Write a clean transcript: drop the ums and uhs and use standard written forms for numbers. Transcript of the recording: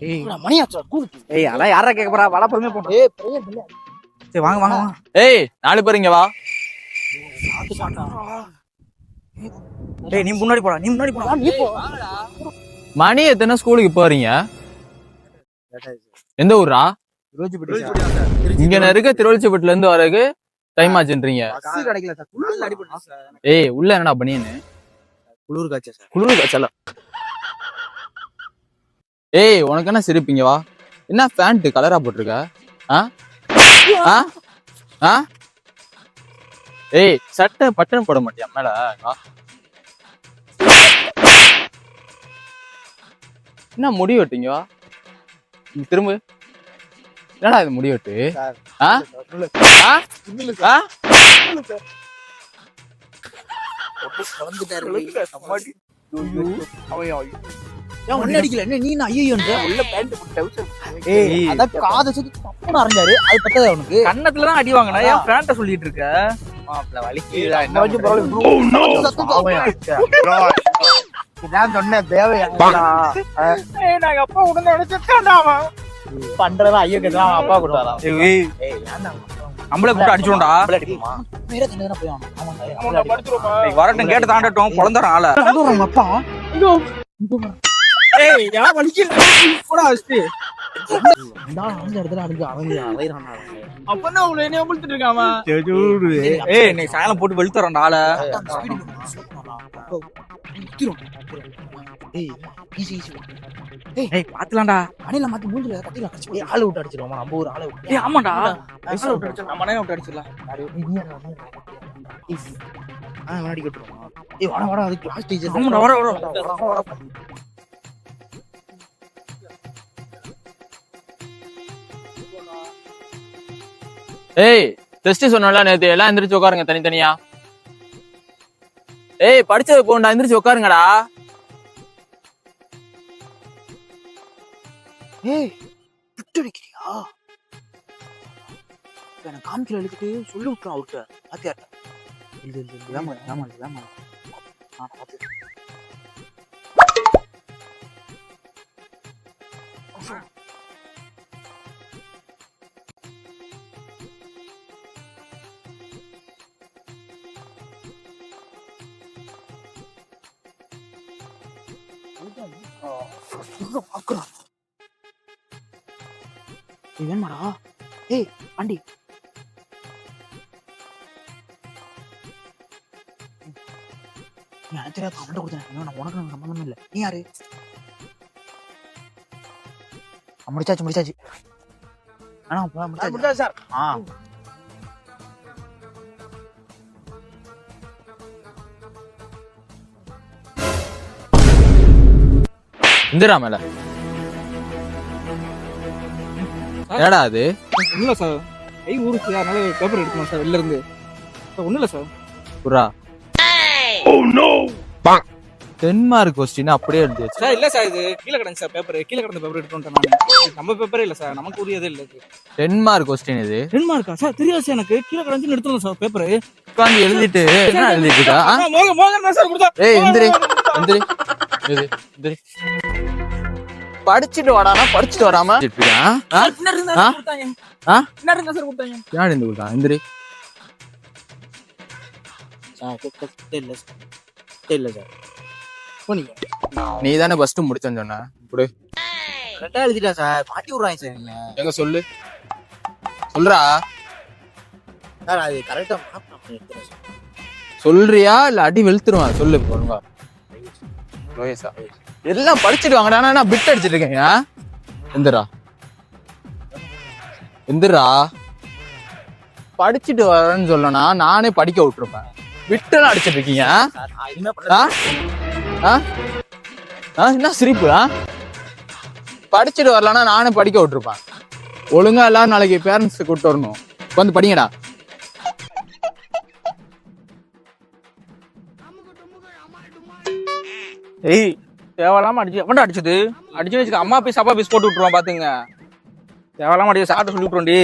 ஏய் மணியாச்சா கூப்பிட்டு. ஏய் அதெல்லாம் யாரா கேட்க போறா? வட பொறுமையா போட்டோம். ஏய் பிரேயர் இல்ல. சரி வாங்க வாங்க வாங்க. ஏய் 4 பேர் இங்க வா. சாத்து சாட்டா. ஏய் நீ முன்னாடி போடா, நீ முன்னாடி போடா. நீ போ. மணி எத்தனை ஸ்கூலுக்கு போறீங்க? எந்த ஊரா? இங்க இருக்க திருவள்ளிச்சப்பட்டுல இருந்து வரதுக்கு டைம் ஆச்சுன்றீங்க. பஸ் கிடைக்கல சார். குளிர்ல அடிபட்டு சார். ஏய் உள்ள என்னடா பண்ணியன்னு? குளிர் காய்ச்சல் சார். குளிர் காய்ச்சல. ஏய் உனக்கு என்ன சிரிப்பீங்க வா. என்ன பேண்ட் கலரா போட்டிருக்க? ஆ ஆ ஆ ஏய் சட்டை பட்டன் போட மாட்டியா மேல? வா. என்ன முடி வெட்டிங்க வா. இங்க திரும்ப. என்னடா இது முடி வெட்டு? ஆ ஆ ஆ ஒண்ணு அடிக்கல என்ன நீ ஐயோன்ற உள்ள பேண்ட் போட்டு ஏய் அத காத சுத்தி தப்புன்னு அரைஞ்சாரு அது பத்ததா அவனுக்கு கண்ணத்துல தான் அடி வாங்கினா ஏன் பேண்ட சொல்லிட்டு இருக்க? மாப்ள வலிக்குதா என்ன கொஞ்சம் பரவாயில்ல இதான் சொன்னேன் தேவையா ஏய் நாங்க அப்பா உடனே அடிச்சிட்டான்டா அவன். பண்றதா ஐயோ கேட்கலாம் அப்பா கொடுத்தாரா ஏய் நம்மளே கூப்பிட்டு அடிச்சோம்டா. வேற தண்ணி போய் ஆமாங்க அவன படுத்துறோமா? ஏய் வரட்டும் கேட்ட தாண்டட்டும் பொளந்தறான் ஆள. அவங்க அப்பா ஏய் யா வலிக்குது போடா அஸ்தி. அந்த இடத்துல அடிச்சு அவங்க அலைறானா அப்பனா உள்ள என்ன உள்த்திட்டு இருக்கான் அவன். ஏய் நீ சாயலம் போட்டு வெளுத்துறடா ஆள. ஏய் ஈஸி ஈஸி ஏய் பாத்துலாம்டா. அணில மாத்தி மூஞ்சில கட்டில கடிச்சு ஆளை விட்டு அடிச்சிருவோம் நம்ம ஊர் ஆளை விட்டு ஏய் ஆமாடா ஆளை விட்டு அடிச்சலாம். நம்ம விட்டு அடிச்சலாம். விளையாடி கட்டுருவோம். ஏய் வாடா வாடா அதுக்கு லாஸ்ட் ஸ்டேஜ் ஆமாடா வர வர. ஏய் டெஸ்ட் சொன்னல நேத்து எல்லாம் எந்திரிச்சு உட்காருங்க தனித்தனியா. ஏய் படிச்சது போண்டா எந்திரிச்சு உட்காருங்கடா. ஏய் விட்டு அடிக்கிறியா? எனக்கு காமிக்கல எழுதிட்டு சொல்லி விட்டுறான் அவர்கிட்ட பாத்தியாட்ட. இல்ல இல்ல இல்ல வேமா வேமா வேமா பாத்து பாக்குறான். வேணுமாடா? ஏய் ஆண்டி எனக்கு தெரியாது அவன்கிட்ட கொடுத்தேன். நான் உனக்கு சம்பந்தமே இல்லை. நீ யாரு? முடிச்சாச்சு முடிச்சாச்சு. ஆனா முடிச்சாச்சு சார். ஆ இந்திரா மேல என்னடா அது? இல்ல சார் கை ஊருக்கு அதனால பேப்பர் எடுக்கணும் சார் வெளில இருந்து. ஒண்ணும் இல்ல சார். புரா டென்மார்க் கொஸ்டின் அப்படியே எழுதி வச்சு. சார் இல்ல சார் இது கீழே கிடந்து சார் பேப்பர் கீழே கிடந்த பேப்பர் எடுத்துட்டு நான். நம்ம பேப்பரே இல்ல சார் நமக்கு உரியதே இல்ல. டென்மார்க் கொஸ்டின் இது. டென்மார்க்கா சார்? தெரியாது சார் எனக்கு. கீழே கிடந்து எடுத்துடலாம் சார் பேப்பர். உட்காந்து எழுதிட்டு என்ன எழுதிட்டு இருக்கா? மோகன் சார் கொடுத்தா. ஏய் எந்திரி எந்திரி எந்திரி எந்திரி. படிச்சுட்டு வாடானா படிச்சுட்டு வராம யார் இந்த கொடுத்தா? எந்திரி. இல்ல சார் நீ தானே ஃபர்ஸ்ட் முடிச்சேன்னு சொன்ன. இப்படி கரெக்டா எழுதிட்டா சார். மாட்டி விடுறாங்க சார் என்ன. எங்க சொல்லு சொல்றா. சார் அது கரெக்டா சொல்றியா இல்ல அடி வெளுத்துருவான்? சொல்லு பொறுங்க. ரோயேசா எல்லாம் படிச்சுட்டு வாங்கடா. நான் பிட் அடிச்சிட்டு இருக்கேன். எந்திரா எந்திரா. படிச்சுட்டு வரேன்னு சொல்லனா நானே படிக்க விட்டுருப்பேன். விட்டெல்லாம் அடிச்சிட்டு இருக்கீங்க. என்ன சிரிப்பு? படிச்சுட்டு வரலன்னா நானே படிக்க விட்டுருப்பேன். ஒழுங்கா எல்லாரும் நாளைக்கு பேரண்ட்ஸ் கூப்பிட்டு வரணும். வந்து படிங்கடா. ஏய் தேவையில்லாம அடிச்சு எவன்டா அடிச்சது? அடிச்சுன்னு வச்சுக்க அம்மா பீஸ் அப்பா பீஸ் போட்டு விட்டுருவான் பாத்துங்க. தேவையில்லாம அடிச்சு சாப்பிட்டு சொல்லி விட்டுருவோண்டி.